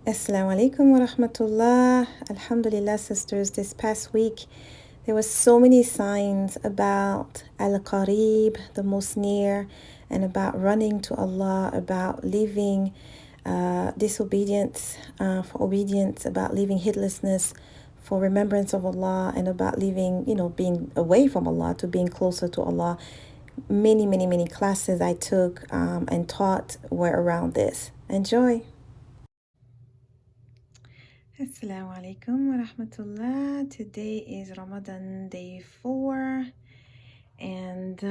Assalamu alaikum wa rahmatullah. Alhamdulillah, sisters. This past week, there were so many signs about Al-Qarib, the most near, and about running to Allah, about leaving disobedience for obedience, about leaving heedlessness for remembrance of Allah, and about leaving, being away from Allah to being closer to Allah. Many, many, many classes I took and taught were around this. Enjoy. Assalamu alaikum wa rahmatullah. Today is Ramadan day 4, and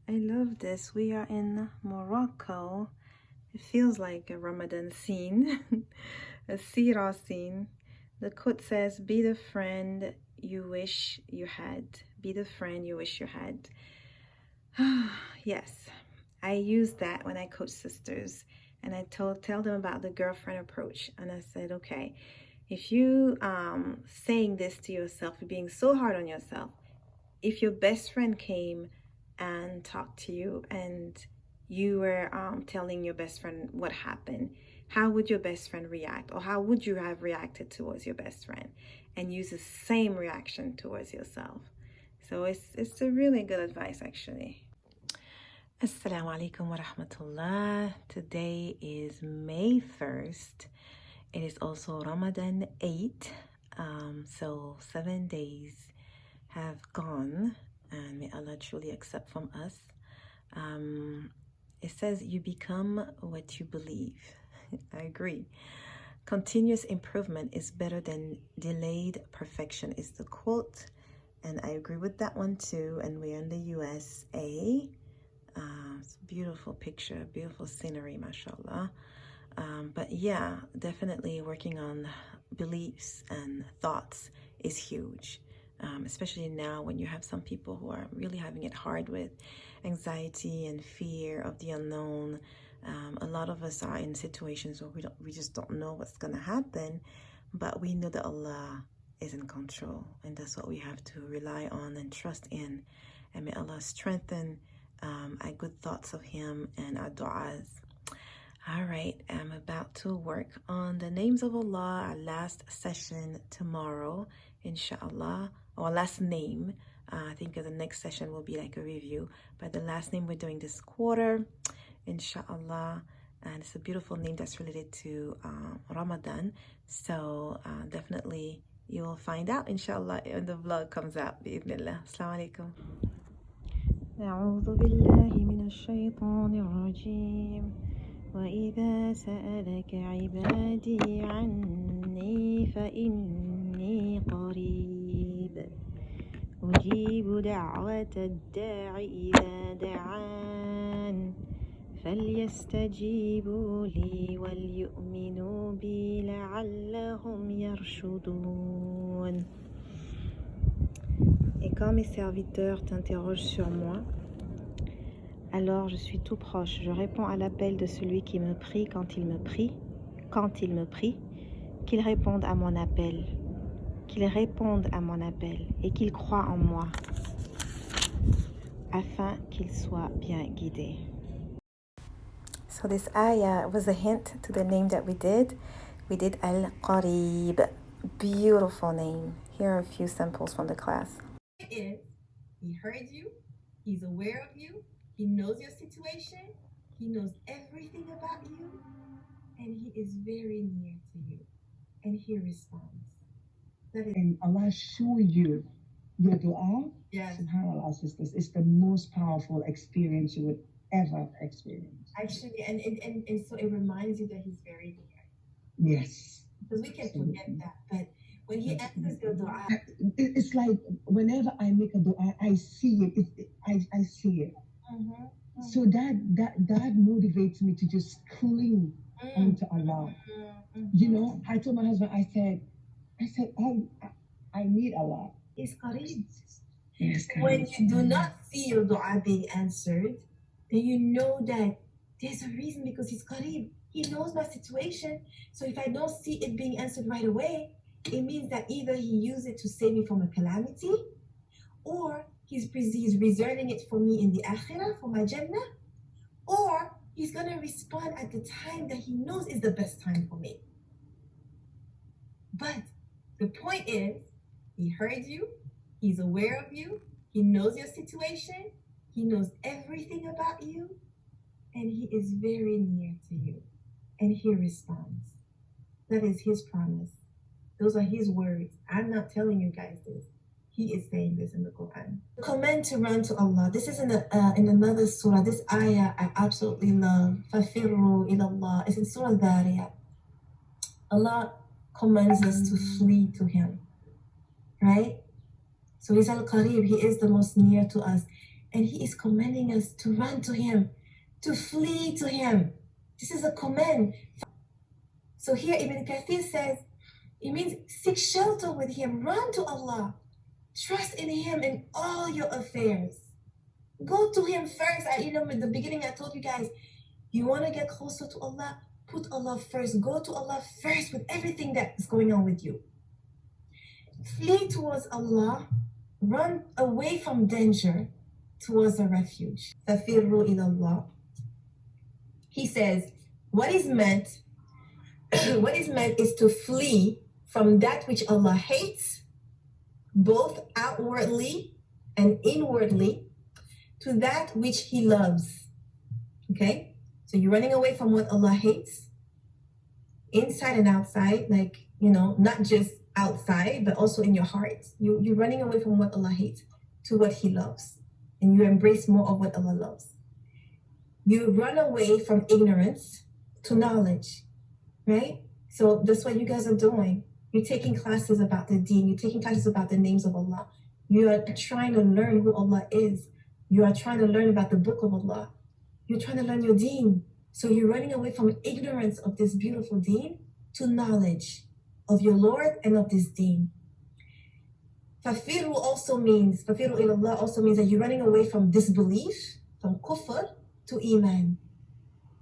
I love this. We are in Morocco. It feels like a Ramadan scene, a seerah scene. The quote says, "Be the friend you wish you had. Be the friend you wish you had." Yes, I use that when I coach sisters, and I tell them about the girlfriend approach, and I said, okay, if you saying this to yourself, you're being so hard on yourself, if your best friend came and talked to you and you were telling your best friend what happened, how would your best friend react, or how would you have reacted towards your best friend? And use the same reaction towards yourself. So it's a really good advice, actually. Assalamu alaikum wa rahmatullah. Today is May 1st. It is also Ramadan 8. So 7 days have gone, and may Allah truly accept from us. It says, you become what you believe. I agree. Continuous improvement is better than delayed perfection is the quote. And I agree with that one too. And we're in the USA. It's a beautiful picture, beautiful scenery, mashallah. But yeah, definitely working on beliefs and thoughts is huge. Especially now when you have some people who are really having it hard with anxiety and fear of the unknown. A lot of us are in situations where we just don't know what's going to happen, but we know that Allah is in control, and that's what we have to rely on and trust in. And may Allah strengthen our good thoughts of Him and our du'as. All right, I'm about to work on the names of Allah, our last session tomorrow, inshallah, or last name. I think the next session will be like a review, but the last name we're doing this quarter, inshallah. And it's a beautiful name that's related to Ramadan. So definitely you will find out, inshallah, when the vlog comes out. Bi'idhnillah. Assalamu alaikum. أعوذ بالله من الشيطان الرجيم وإذا سألك عبادي عني فإني قريب أجيب دعوة الداع إذا دعان فليستجيبوا لي وليؤمنوا بي لعلهم يرشدون. Et quand mes serviteurs t'interrogent sur moi, alors je suis tout proche. Je réponds à l'appel de celui qui me prie quand il me prie, qu'il réponde à mon appel, et qu'il croit en moi, afin qu'il soit bien guidé. So this ayah was a hint to the name that we did. We did Al-Qarib. Beautiful name. Here are a few samples from the class. He heard you, he's aware of you, he knows your situation, he knows everything about you, and he is very near to you, and he responds. And Allah show you your dua. Yes. SubhanAllah, sisters, it's the most powerful experience you would ever experience. Actually, and so it reminds you that he's very near. Yes. Because we can forget that, but when he answers your dua, it's like whenever I make a dua, I see it. I see it. So that motivates me to just cling onto Allah. You know, I told my husband, I said, I need Allah. It's Qareeb. Yes, when you do not see your dua being answered, then you know that there's a reason, because he's Qareeb. He knows my situation. So if I don't see it being answered right away, it means that either he used it to save me from a calamity, or he's reserving it for me in the akhirah, for my Jannah, or he's going to respond at the time that he knows is the best time for me. But the point is, he heard you, he's aware of you, he knows your situation, he knows everything about you, and he is very near to you, and he responds. That is his promise. Those are his words. I'm not telling you guys this. He is saying this in the Qur'an. The command to run to Allah. This is in another surah. This ayah I absolutely love. Fafirru ilallah. It's in Surah Dhariyat. Allah commands us to flee to him. Right? So he's al-Qarib. He is the most near to us. And he is commanding us to run to him, to flee to him. This is a command. So here Ibn Kathir says, it means seek shelter with him. Run to Allah. Trust in him in all your affairs. Go to him first. In the beginning I told you guys, you want to get closer to Allah, put Allah first. Go to Allah first with everything that is going on with you. Flee towards Allah. Run away from danger towards a refuge. Fafirru ilallah. He says, what is meant is to flee from that which Allah hates, both outwardly and inwardly, to that which he loves. Okay? So you're running away from what Allah hates, inside and outside, not just outside, but also in your heart. You're running away from what Allah hates to what he loves. And you embrace more of what Allah loves. You run away from ignorance to knowledge, right? So that's what you guys are doing. You're taking classes about the deen. You're taking classes about the names of Allah. You are trying to learn who Allah is. You are trying to learn about the book of Allah. You're trying to learn your deen. So you're running away from ignorance of this beautiful deen to knowledge of your Lord and of this deen. Fafirru ilallah also means that you're running away from disbelief, from kufr to iman.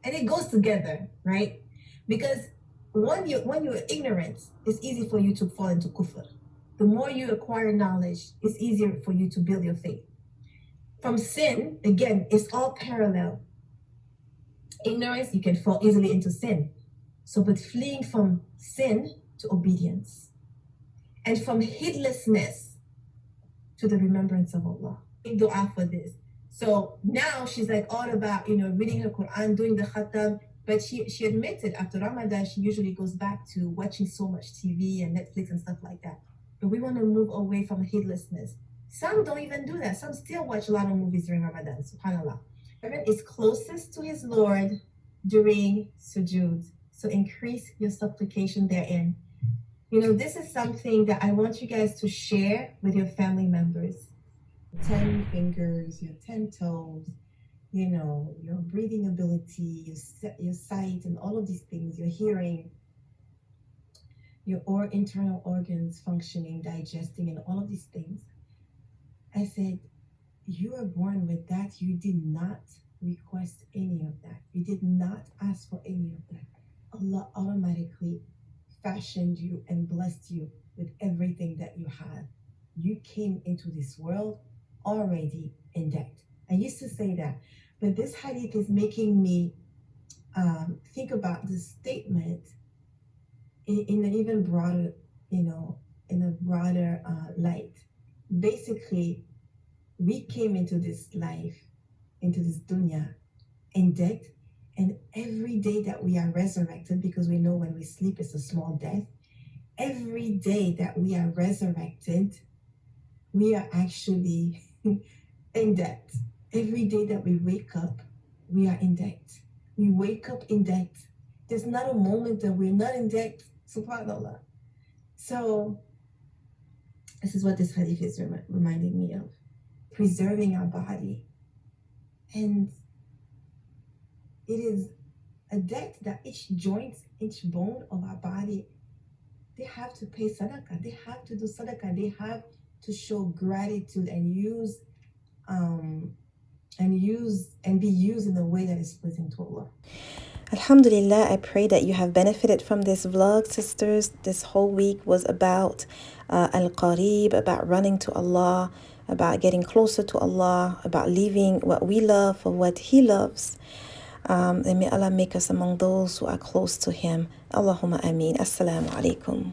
And it goes together, right? Because when you're ignorant, it's easy for you to fall into kufr. The more you acquire knowledge, it's easier for you to build your faith. From sin, again, it's all parallel. Ignorance, you can fall easily into sin. But fleeing from sin to obedience. And from heedlessness to the remembrance of Allah. Dua for this. So now she's all about, reading her Qur'an, doing the khatam. But she admitted after Ramadan, she usually goes back to watching so much TV and Netflix and stuff like that. But we want to move away from heedlessness. Some don't even do that. Some still watch a lot of movies during Ramadan, subhanAllah. Servant is closest to his Lord during sujood. So increase your supplication therein. This is something that I want you guys to share with your family members. 10 fingers, your 10 toes, your breathing ability, your sight, and all of these things, your hearing, your internal organs functioning, digesting, and all of these things. I said, you were born with that. You did not request any of that. You did not ask for any of that. Allah automatically fashioned you and blessed you with everything that you have. You came into this world already indebted. I used to say that, but this hadith is making me think about this statement in an even broader, in a broader light. Basically, we came into this life, into this dunya, indebted, and every day that we are resurrected, because we know when we sleep it's a small death, every day that we are resurrected, we are actually in debt. Every day that we wake up, we are in debt. We wake up in debt. There's not a moment that we're not in debt, subhanAllah. So this is what this hadith is reminding me of. Preserving our body. And it is a debt that each joint, each bone of our body, they have to pay sadaqah. They have to do sadaqah. They have to show gratitude and be used in a way that is pleasing to Allah. Alhamdulillah, I pray that you have benefited from this vlog, sisters. This whole week was about Al-Qarib, about running to Allah, about getting closer to Allah, about leaving what we love for what He loves. And may Allah make us among those who are close to Him. Allahumma ameen. Assalamu alaikum.